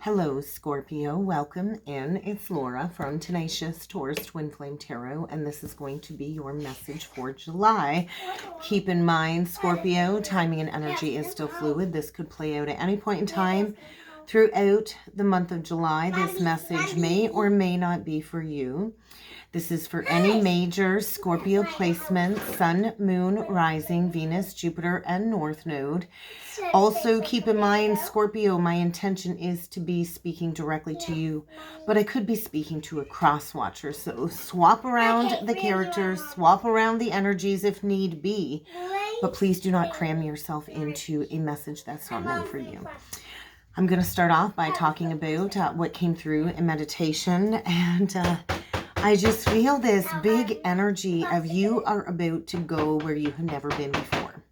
Hello, Scorpio. Welcome in. It's Laura from Tenacious Taurus Twin Flame Tarot, and this is going to be your message for July. Keep in mind, Scorpio, timing and energy is still fluid. This could play out at any point in time throughout the month of July. This message may or may not be for you. This is for any major Scorpio placement, Sun, Moon, Rising, Venus, Jupiter, and North Node. Also, keep in mind, Scorpio, my intention is to be speaking directly to you, but I could be speaking to a cross-watcher. So swap around the characters, swap around the energies if need be, but please do not cram yourself into a message that's not meant for you. I'm going to start off by talking about what came through in meditation, and I just feel this big energy of you are about to go where you have never been before.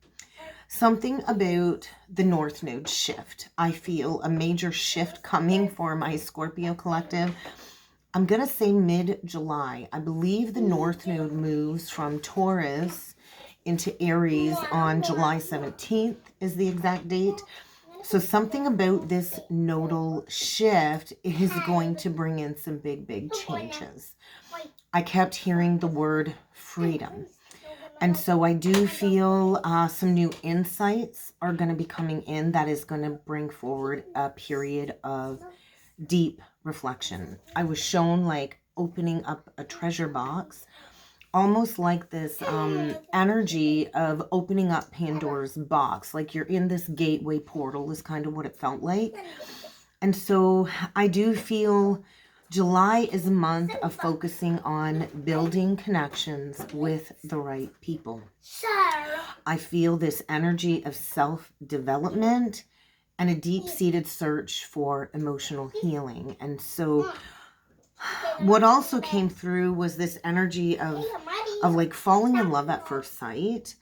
Something about the North Node shift. I feel a major shift coming for my Scorpio collective. I'm going to say mid-July. I believe the North Node moves from Taurus into Aries on July 17th is the exact date. So something about this nodal shift is going to bring in some big changes. I kept hearing the word freedom. And so I do feel some new insights are going to be coming in that is going to bring forward a period of deep reflection. I was shown like opening up a treasure box, almost like this energy of opening up Pandora's box. Like you're in this gateway portal is kind of what it felt like. And so I do feel July is a month of focusing on building connections with the right people. I feel this energy of self-development and a deep-seated search for emotional healing. And so what also came through was this energy of like falling in love at first sight.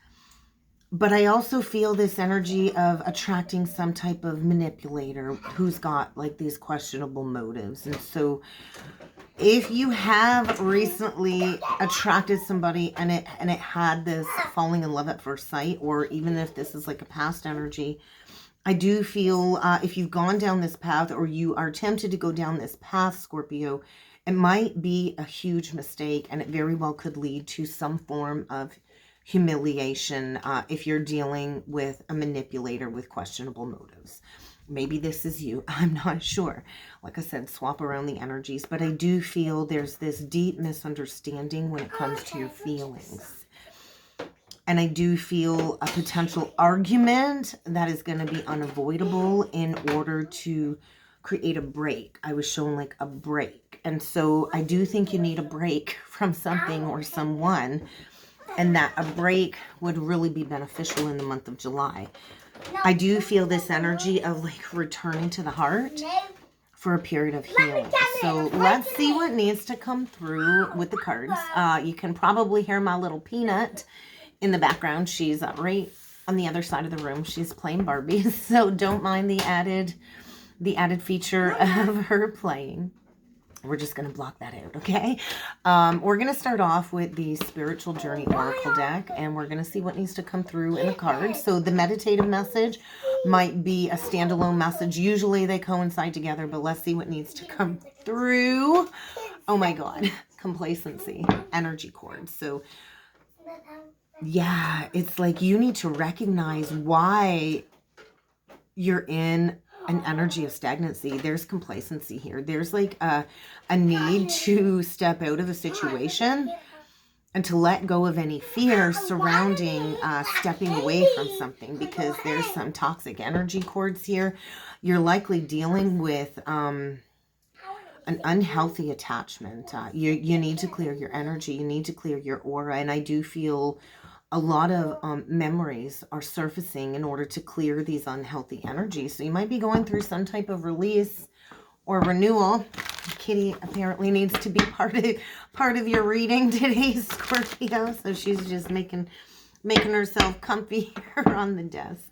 But I also feel this energy of attracting some type of manipulator who's got like these questionable motives. And so if you have recently attracted somebody and it had this falling in love at first sight, or even if this is like a past energy, I do feel if you've gone down this path or you are tempted to go down this path, Scorpio, it might be a huge mistake, and it very well could lead to some form of humiliation if you're dealing with a manipulator with questionable motives. Maybe this is you. I'm not sure. Like I said, swap around the energies, but I do feel there's this deep misunderstanding when it comes to your feelings. And I do feel a potential argument that is going to be unavoidable in order to create a break. I was shown like a break. And so I do think you need a break from something or someone, and that a break would really be beneficial in the month of July. I do feel this energy of like returning to the heart for a period of healing. So let's see what needs to come through with the cards. You can probably hear my little Peanut in the background. She's right on the other side of the room. She's playing Barbie, so don't mind the added feature of her playing. We're just going to block that out, okay? We're going to start off with the Spiritual Journey Oracle deck, and we're going to see what needs to come through in the cards. So the meditative message might be a standalone message. Usually they coincide together, but let's see what needs to come through. Oh my God, complacency, energy cords. So yeah, it's like you need to recognize why you're in an energy of stagnancy. There's complacency here. There's like a need to step out of a situation and to let go of any fear surrounding stepping away from something, because there's some toxic energy cords here. You're likely dealing with an unhealthy attachment. You need to clear your energy. You need to clear your aura. And I do feel a lot of memories are surfacing in order to clear these unhealthy energies. So you might be going through some type of release or renewal. Kitty apparently needs to be part of your reading today, Scorpio. So she's just making herself comfy here on the desk.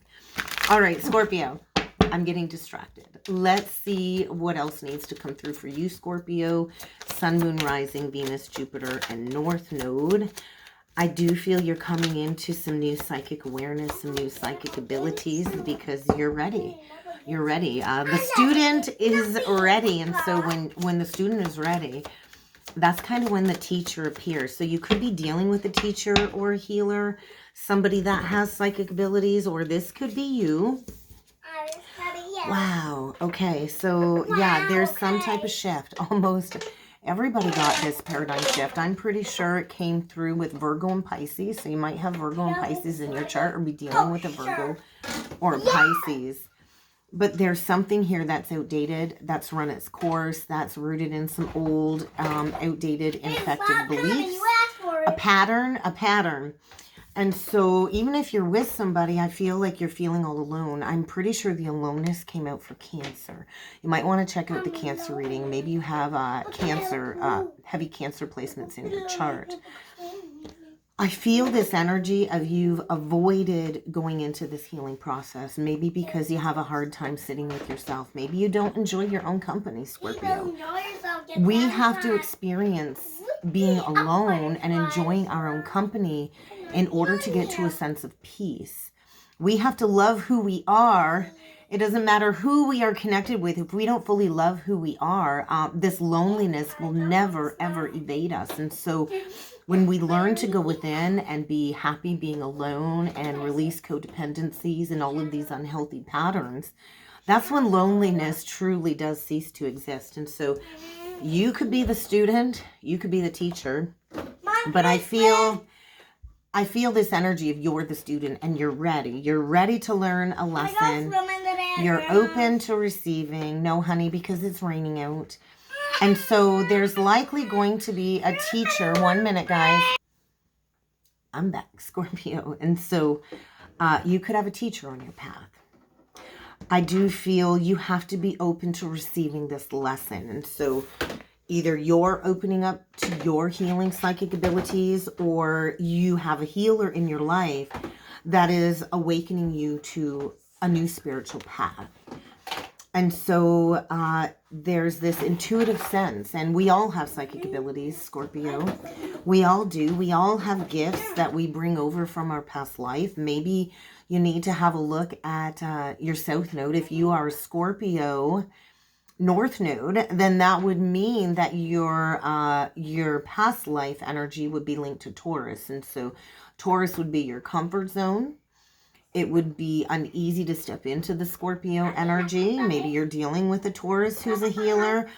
All right, Scorpio. I'm getting distracted. Let's see what else needs to come through for you, Scorpio. Sun, Moon, Rising, Venus, Jupiter, and North Node. I do feel you're coming into some new psychic awareness, some new psychic abilities, because you're ready. You're ready. The student is ready. And so when the student is ready, that's kind of when the teacher appears. So you could be dealing with a teacher or a healer, somebody that has psychic abilities, or this could be you. Wow. Okay. So yeah, there's some type of shift. Almost everybody got this paradigm shift. I'm pretty sure it came through with Virgo and Pisces. So you might have Virgo and Pisces in your chart, or be dealing with a Virgo or a Pisces. But there's something here that's outdated, that's run its course, that's rooted in some old, outdated, infected beliefs. A pattern. And so even if you're with somebody, I feel like you're feeling all alone. I'm pretty sure the aloneness came out for Cancer. You might want to check out the Cancer reading. Maybe you have heavy Cancer placements in your chart. I feel this energy of you've avoided going into this healing process. Maybe because you have a hard time sitting with yourself. Maybe you don't enjoy your own company, Scorpio. We have to experience being alone and enjoying our own company in order to get to a sense of peace. We have to love who we are. It doesn't matter who we are connected with. If we don't fully love who we are, this loneliness will never, ever evade us. And so when we learn to go within and be happy being alone and release codependencies and all of these unhealthy patterns, that's when loneliness truly does cease to exist. And so you could be the student, you could be the teacher, but I feel this energy of you're the student and you're ready. You're ready to learn a lesson. You're open to receiving. No, honey, because it's raining out. And so there's likely going to be a teacher. 1 minute, guys. I'm back, Scorpio. And so you could have a teacher on your path. I do feel you have to be open to receiving this lesson. And so either you're opening up to your healing psychic abilities, or you have a healer in your life that is awakening you to a new spiritual path. And so there's this intuitive sense, and we all have psychic abilities, Scorpio. We all do. We all have gifts that we bring over from our past life. Maybe you need to have a look at your South Node. If you are a Scorpio North Node, then that would mean that your past life energy would be linked to Taurus. And so Taurus would be your comfort zone. It would be uneasy to step into the Scorpio energy. Maybe you're dealing with a Taurus who's a healer.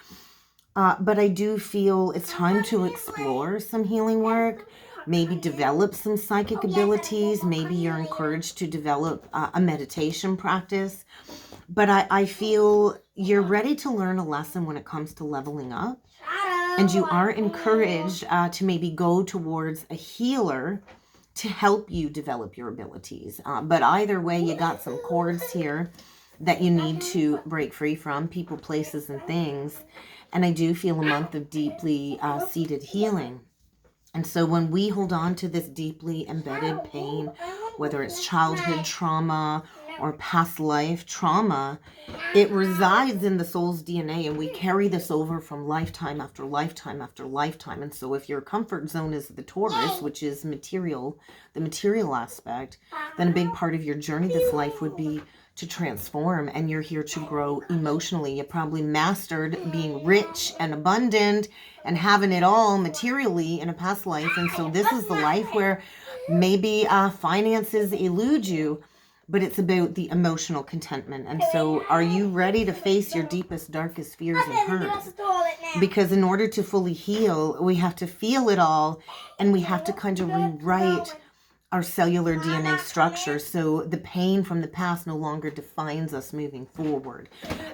But I do feel it's time to explore some healing work. Maybe develop some psychic abilities. Maybe you're encouraged to develop a meditation practice. But I feel you're ready to learn a lesson when it comes to leveling up. And you are encouraged to maybe go towards a healer to help you develop your abilities. But either way, you got some cords here that you need to break free from, people, places, and things. And I do feel a month of deeply seated healing. And so when we hold on to this deeply embedded pain, whether it's childhood trauma or past life trauma, it resides in the soul's DNA, and we carry this over from lifetime after lifetime after lifetime. And so if your comfort zone is the Taurus, which is material, the material aspect, then a big part of your journey this life would be to transform, and you're here to grow emotionally. You probably mastered being rich and abundant and having it all materially in a past life. And so this is the life where maybe finances elude you, but it's about the emotional contentment. And so are you ready to face your deepest, darkest fears and hurts? Because in order to fully heal, we have to feel it all, and we have to kind of rewrite our cellular DNA structure, so the pain from the past no longer defines us moving forward.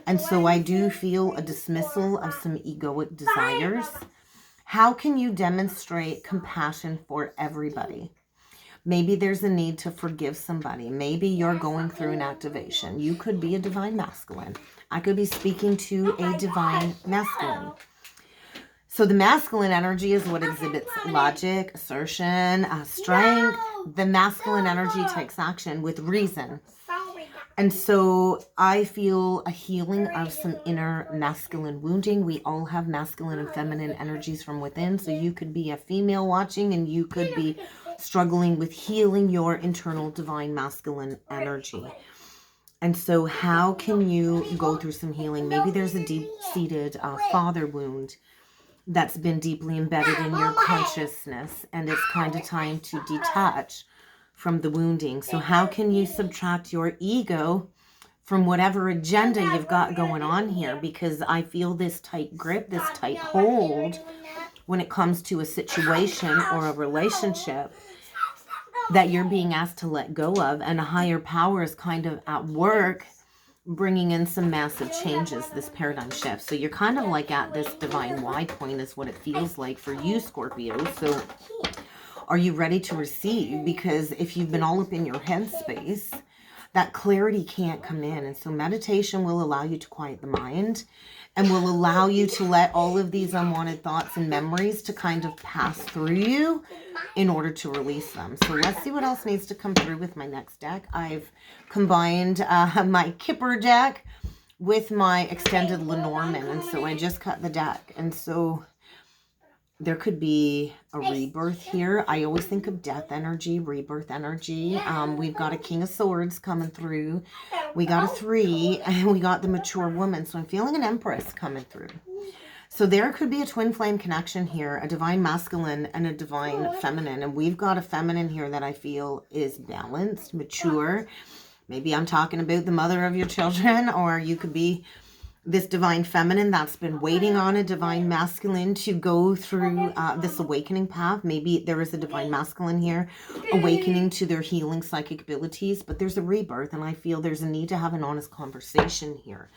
And so I do feel a dismissal of some egoic desires. How can you demonstrate compassion for everybody? Maybe there's a need to forgive somebody. Maybe you're going through an activation. You could be a divine masculine. I could be speaking to a divine masculine. So the masculine energy is what exhibits logic, assertion, strength. The masculine energy takes action with reason. And so I feel a healing of some inner masculine wounding. We all have masculine and feminine energies from within. So you could be a female watching, and you could be struggling with healing your internal divine masculine energy. And so how can you go through some healing? Maybe there's a deep-seated father wound that's been deeply embedded in your consciousness, and it's kind of time to detach from the wounding. So how can you subtract your ego from whatever agenda you've got going on here? Because I feel this tight grip, this tight hold when it comes to a situation or a relationship that you're being asked to let go of, and a higher power is kind of at work bringing in some massive changes, this paradigm shift. So you're kind of like at this divine wide point is what it feels like for you, Scorpio. So are you ready to receive? Because if you've been all up in your head space, that clarity can't come in. And so meditation will allow you to quiet the mind and will allow you to let all of these unwanted thoughts and memories to kind of pass through you in order to release them. So let's see what else needs to come through with my next deck. I've combined my Kipper deck with my extended Lenormand, and so I just cut the deck. And so there could be a rebirth here. I always think of death energy, rebirth energy. We've got a King of Swords coming through. We got a 3, and we got the mature woman. So I'm feeling an Empress coming through. So there could be a twin flame connection here, a divine masculine and a divine feminine. And we've got a feminine here that I feel is balanced, mature. Maybe I'm talking about the mother of your children, or you could be this divine feminine that's been waiting on a divine masculine to go through this awakening path. Maybe there is a divine masculine here awakening to their healing psychic abilities, but there's a rebirth, and I feel there's a need to have an honest conversation here.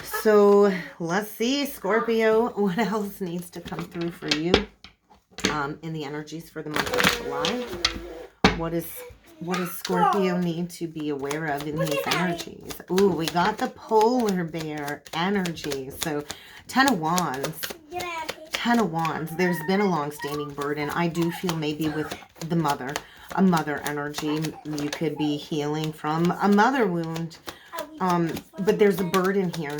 So let's see, Scorpio, what else needs to come through for you in the energies for the month of July? What does Scorpio need to be aware of in these energies? Ooh, we got the polar bear energy. So 10 of Wands. 10 of Wands. There's been a long-standing burden. I do feel maybe with the mother, a mother energy. You could be healing from a mother wound. But there's a burden here.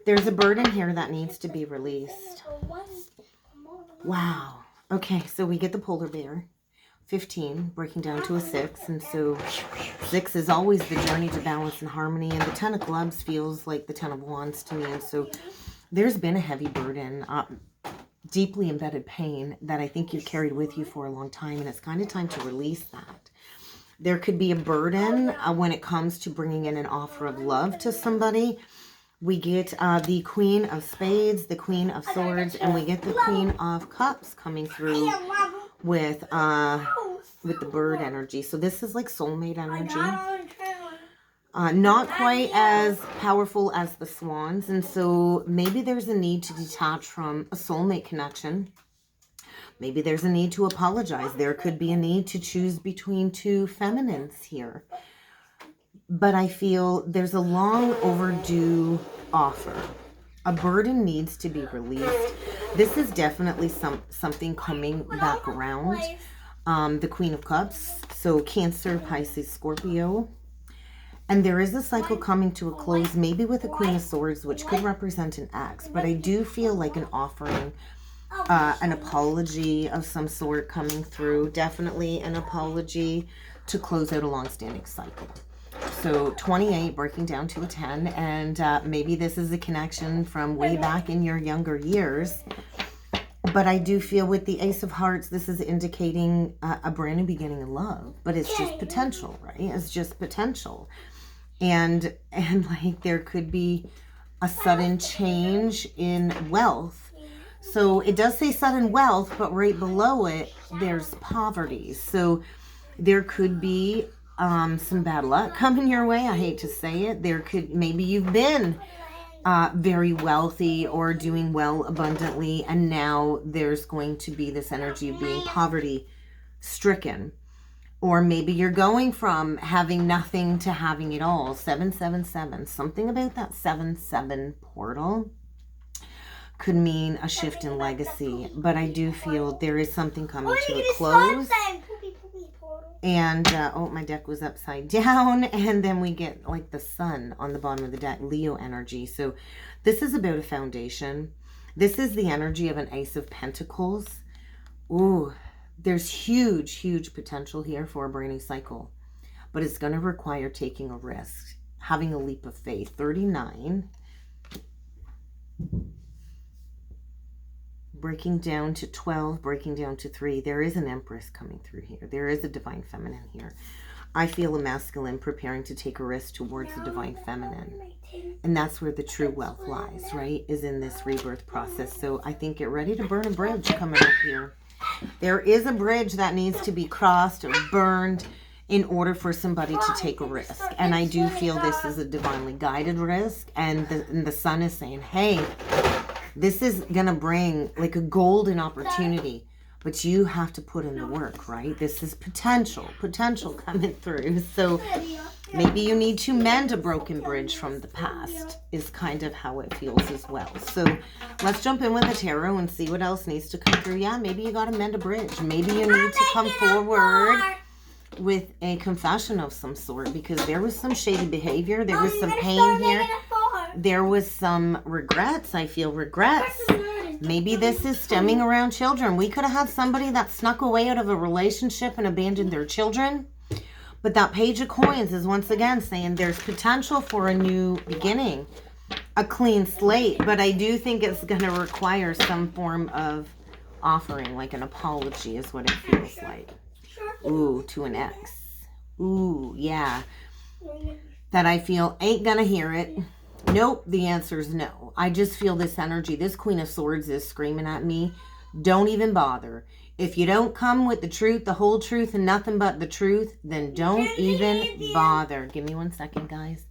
There's a burden here that needs to be released. Wow. Okay, so we get the polar bear. 15, breaking down to a 6. And so 6 is always the journey to balance and harmony. And the 10 of clubs feels like the 10 of wands to me. And so there's been a heavy burden, deeply embedded pain that I think you've carried with you for a long time. And it's kind of time to release that. There could be a burden when it comes to bringing in an offer of love to somebody. We get the Queen of Spades, the Queen of Swords, and we get the Queen of Cups coming through with the bird energy. So this is like soulmate energy. Not quite as powerful as the swans. And so maybe there's a need to detach from a soulmate connection. Maybe there's a need to apologize. There could be a need to choose between two feminines here. But I feel there's a long overdue offer. A burden needs to be released. This is definitely something coming back around. The Queen of Cups. So Cancer, Pisces, Scorpio. And there is a cycle coming to a close, maybe with a Queen of Swords, which could represent an ex. But I do feel like an offering, an apology of some sort coming through. Definitely an apology to close out a long-standing cycle. So 28 breaking down to a 10, and maybe this is a connection from way back in your younger years. But I do feel with the Ace of Hearts, this is indicating a brand new beginning in love. But it's just potential, right? It's just potential. And like there could be a sudden change in wealth. So it does say sudden wealth, but right below it, there's poverty. So there could be some bad luck coming your way. I hate to say it. There could, maybe you've been very wealthy or doing well abundantly, and now there's going to be this energy of being poverty stricken. Or maybe you're going from having nothing to having it all. 777. Something about that 7-7 portal could mean a shift in legacy. But I do feel there is something coming to a close. And, oh, my deck was upside down. And then we get like the sun on the bottom of the deck, Leo energy. So this is about a foundation. This is the energy of an Ace of Pentacles. Ooh, there's huge, huge potential here for a brand new cycle. but it's going to require taking a risk, having a leap of faith. 39. Breaking down to 12, breaking down to 3. There is an Empress coming through here. There is a Divine Feminine here. I feel a masculine preparing to take a risk towards the Divine Feminine. And that's where the true wealth lies, right? Is in this rebirth process. So I think get ready to burn a bridge coming up here. There is a bridge that needs to be crossed or burned in order for somebody to take a risk. And I do feel this is a divinely guided risk. And the sun is saying, hey, this is going to bring like a golden opportunity, but you have to put in the work, right? This is potential coming through. So maybe you need to mend a broken bridge from the past is kind of how it feels as well. So let's jump in with the tarot and see what else needs to come through. Yeah, maybe you got to mend a bridge. Maybe you need to come forward with a confession of some sort, because there was some shady behavior. There was some pain here. There was some regrets. I feel regrets. Maybe this is stemming around children. We could have had somebody that snuck away out of a relationship and abandoned their children. But that Page of Coins is once again saying there's potential for a new beginning, a clean slate. But I do think it's going to require some form of offering, like an apology is what it feels like. Ooh, to an ex. Ooh, yeah. That I feel ain't going to hear it. Nope, the answer is no. I just feel this energy. This Queen of Swords is screaming at me. Don't even bother. If you don't come with the truth, the whole truth, and nothing but the truth, then don't even bother. Give me 1 second, guys.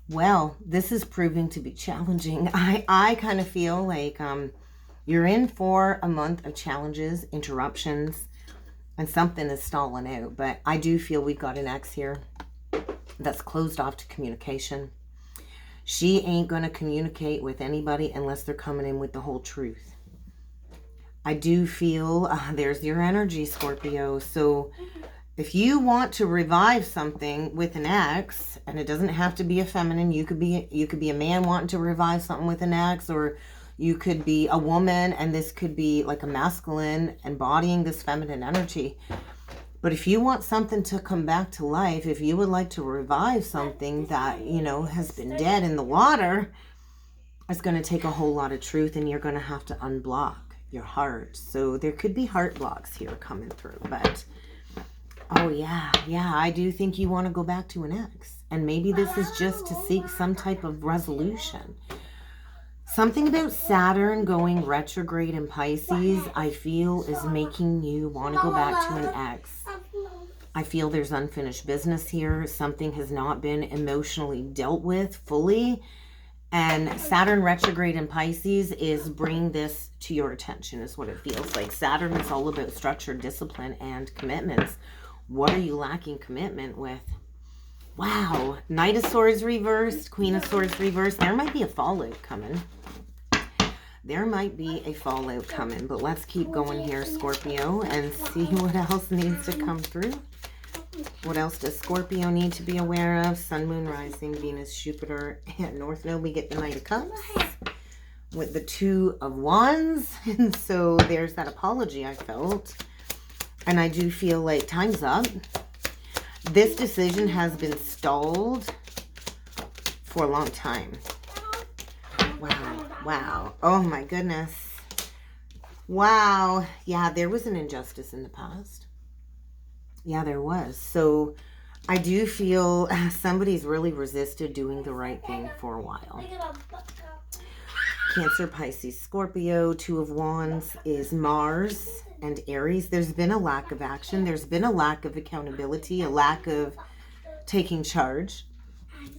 Well, this is proving to be challenging. I kind of feel like you're in for a month of challenges, interruptions, and something is stalling out. But I do feel we've got an ex here that's closed off to communication. She ain't going to communicate with anybody unless they're coming in with the whole truth. I do feel there's your energy, Scorpio. So if you want to revive something with an ex, and it doesn't have to be a feminine, you could be a man wanting to revive something with an ex, or you could be a woman and this could be like a masculine embodying this feminine energy. But if you want something to come back to life, if you would like to revive something that, you know, has been dead in the water, it's going to take a whole lot of truth, and you're going to have to unblock your heart. So there could be heart blocks here coming through. But, oh yeah, I do think you want to go back to an ex. And maybe this is just to seek some type of resolution. Something about Saturn going retrograde in Pisces, I feel, is making you want to go back to an ex. I feel there's unfinished business here. Something has not been emotionally dealt with fully. And Saturn retrograde in Pisces is bringing this to your attention, is what it feels like. Saturn is all about structure, discipline, and commitments. What are you lacking commitment with? Wow. Knight of Swords reversed, Queen of Swords reversed. There might be a fallout coming. There might be a fallout coming, but let's keep going here, Scorpio, and see what else needs to come through. What else does Scorpio need to be aware of? Sun, Moon, Rising, Venus, Jupiter, and North Node. We get the Knight of Cups with the Two of Wands. And so there's that apology I felt. And I do feel like time's up. This decision has been stalled for a long time. Wow. Oh my goodness. Wow. Yeah, there was an injustice in the past. Yeah, there was. So I do feel somebody's really resisted doing the right thing for a while. Cancer, Pisces, Scorpio. Two of Wands is Mars and Aries. There's been a lack of action. There's been a lack of accountability, a lack of taking charge.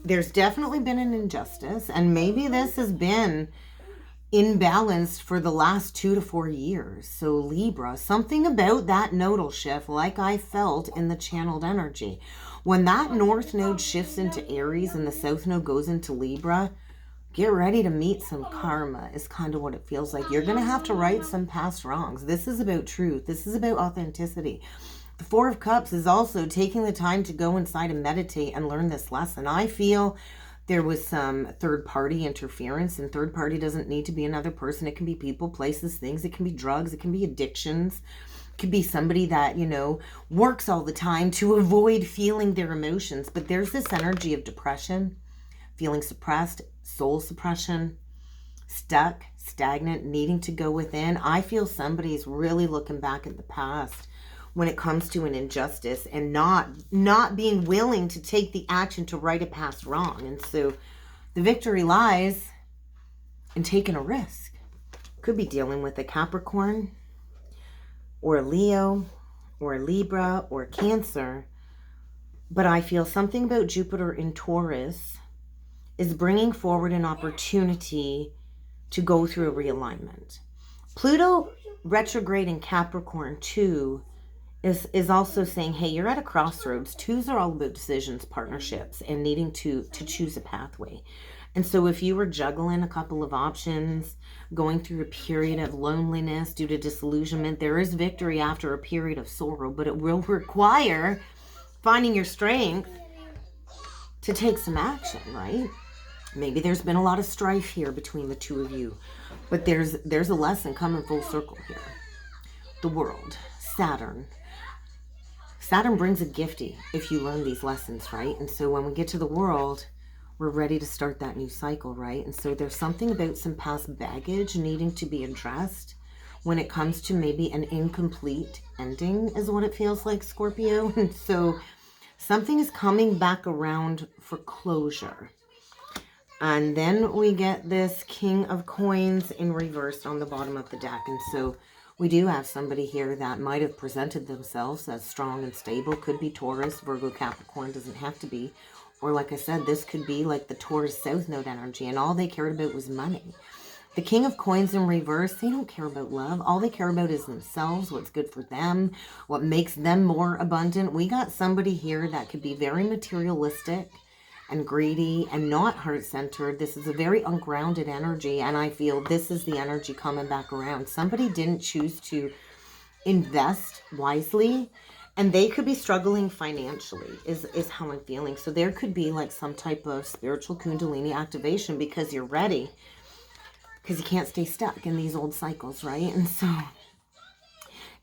There's definitely been an injustice, and maybe this has been imbalanced for the last 2 to 4 years. So Libra, something about that nodal shift, like I felt in the channeled energy. When that North Node shifts into Aries and the South Node goes into Libra, get ready to meet some karma is kind of what it feels like. You're going to have to right some past wrongs. This is about truth. This is about authenticity. The Four of Cups is also taking the time to go inside and meditate and learn this lesson. I feel there was some third-party interference, and third party doesn't need to be another person. It can be people, places, things. It can be drugs. It can be addictions. It Could be somebody that, you know, works all the time to avoid feeling their emotions. But there's this energy of depression, feeling suppressed, soul suppression, stuck, stagnant, needing to go within. I feel somebody's really looking back at the past when it comes to an injustice and not being willing to take the action to right a past wrong. And so the victory lies in taking a risk. Could be dealing with a Capricorn or a Leo or a Libra or Cancer. But I feel something about Jupiter in Taurus is bringing forward an opportunity to go through a realignment. Pluto retrograde in Capricorn too is also saying, hey, you're at a crossroads. Twos are all about decisions, partnerships, and needing to choose a pathway. And so if you were juggling a couple of options, going through a period of loneliness due to disillusionment, there is victory after a period of sorrow, but it will require finding your strength to take some action, right? Maybe there's been a lot of strife here between the two of you, but there's a lesson coming full circle here. The world, Saturn brings a gifty if you learn these lessons, right? And so when we get to the world, we're ready to start that new cycle, right? And so there's something about some past baggage needing to be addressed when it comes to maybe an incomplete ending is what it feels like, Scorpio. And so something is coming back around for closure. And then we get this King of Coins in reverse on the bottom of the deck. And so we do have somebody here that might have presented themselves as strong and stable. Could be Taurus, Virgo, Capricorn, doesn't have to be. Or like I said, this could be like the Taurus South Node energy, and all they cared about was money. The King of Coins in reverse, they don't care about love. All they care about is themselves, what's good for them, what makes them more abundant. We got somebody here that could be very materialistic and greedy and not heart-centered. This is a very ungrounded energy, and I feel this is the energy coming back around. Somebody didn't choose to invest wisely, and they could be struggling financially is how I'm feeling. So there could be like some type of spiritual kundalini activation because you're ready, because you can't stay stuck in these old cycles, right? And so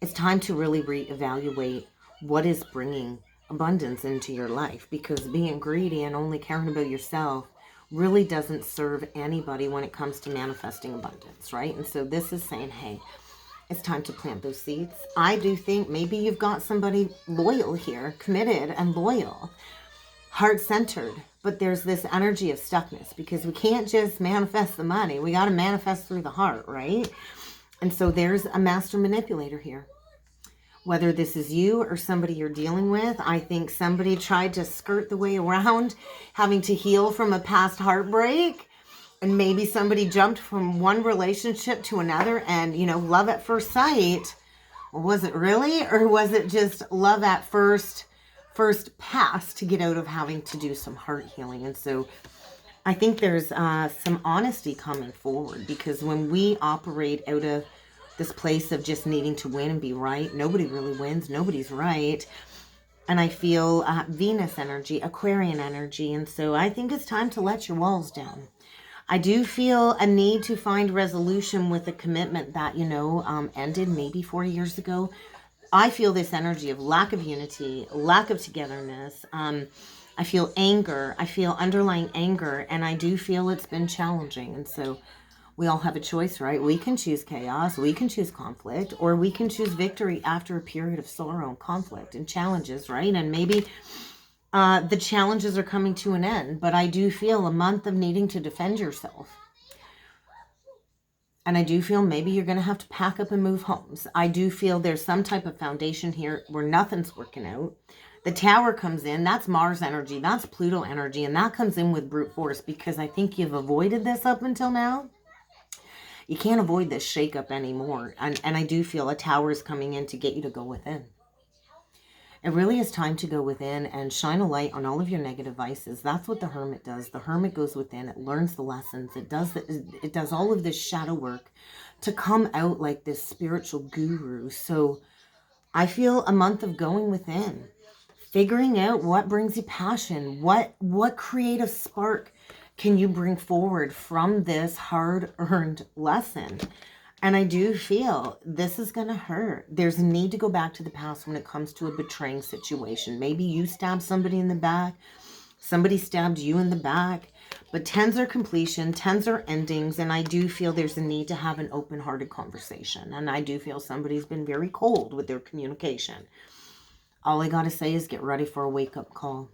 it's time to really reevaluate what is bringing abundance into your life, because being greedy and only caring about yourself really doesn't serve anybody when it comes to manifesting abundance, right? And so this is saying, hey, it's time to plant those seeds. I do think maybe you've got somebody loyal here, committed and loyal, heart-centered, but there's this energy of stuckness because we can't just manifest the money. We got to manifest through the heart, right? And so there's a master manipulator here. Whether this is you or somebody you're dealing with, I think somebody tried to skirt the way around having to heal from a past heartbreak. And maybe somebody jumped from one relationship to another and, you know, love at first sight. Was it really? Or was it just love at first pass to get out of having to do some heart healing? And so I think there's some honesty coming forward, because when we operate out of this place of just needing to win and be right, nobody really wins, nobody's right. And I feel Venus energy, Aquarian energy. And so I think it's time to let your walls down. I do feel a need to find resolution with a commitment that, you know, ended maybe 4 years ago. I feel this energy of lack of unity, lack of togetherness. I feel anger. I feel underlying anger. And I do feel it's been challenging. And so we all have a choice, right? We can choose chaos, we can choose conflict, or we can choose victory after a period of sorrow and conflict and challenges, right? And maybe the challenges are coming to an end, but I do feel a month of needing to defend yourself. And I do feel maybe you're going to have to pack up and move homes. I do feel there's some type of foundation here where nothing's working out. The Tower comes in, that's Mars energy, that's Pluto energy, and that comes in with brute force, because I think you've avoided this up until now. You can't avoid this shakeup anymore. And I do feel a Tower is coming in to get you to go within. It really is time to go within and shine a light on all of your negative vices. That's what the Hermit does. The Hermit goes within. It learns the lessons. It does all of this shadow work to come out like this spiritual guru. So I feel a month of going within, figuring out what brings you passion, what creative spark can you bring forward from this hard-earned lesson? And I do feel this is going to hurt. There's a need to go back to the past when it comes to a betraying situation. Maybe you stabbed somebody in the back. Somebody stabbed you in the back. But 10s are completion. 10s are endings. And I do feel there's a need to have an open-hearted conversation. And I do feel somebody's been very cold with their communication. All I got to say is get ready for a wake-up call.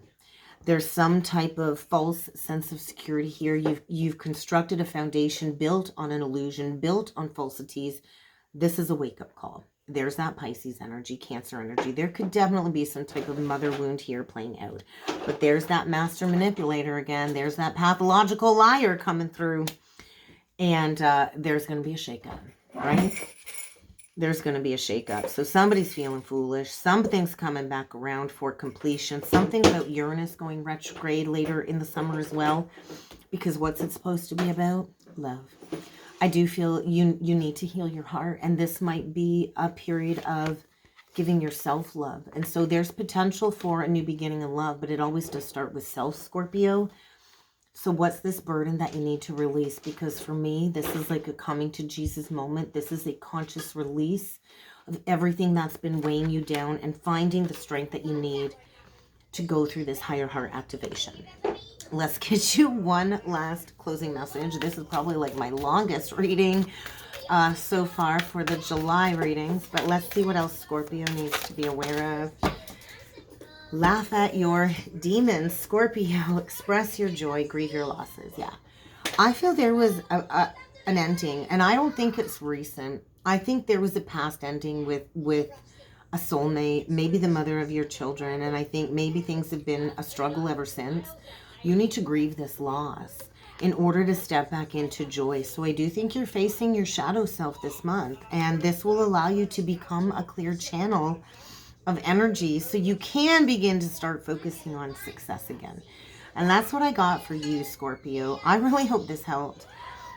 There's some type of false sense of security here. You've constructed a foundation built on an illusion, built on falsities. This is a wake-up call. There's that Pisces energy, Cancer energy. There could definitely be some type of mother wound here playing out. But there's that master manipulator again. There's that pathological liar coming through. And there's going to be a shakeup, right? There's going to be a shakeup. So somebody's feeling foolish. Something's coming back around for completion. Something about Uranus going retrograde later in the summer as well. Because what's it supposed to be about? Love. I do feel you need to heal your heart. And this might be a period of giving yourself love. And so there's potential for a new beginning in love. But it always does start with self, Scorpio. So what's this burden that you need to release? Because for me, this is like a coming to Jesus moment. This is a conscious release of everything that's been weighing you down and finding the strength that you need to go through this higher heart activation. Let's get you one last closing message. This is probably like my longest reading so far for the July readings. But let's see what else Scorpio needs to be aware of. Laugh at your demons, Scorpio. Express your joy, grieve your losses. Yeah. I feel there was an ending, and I don't think it's recent. I think there was a past ending with a soulmate, maybe the mother of your children, and I think maybe things have been a struggle ever since. You need to grieve this loss in order to step back into joy. So I do think you're facing your shadow self this month, and this will allow you to become a clear channel of energy so you can begin to start focusing on success again. And that's what I got for you, Scorpio. I really hope this helped.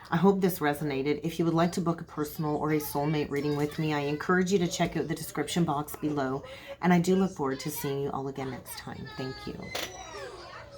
I hope this resonated. If you would like to book a personal or a soulmate reading with me, I encourage you to check out the description box below. And I do look forward to seeing you all again next time. Thank you.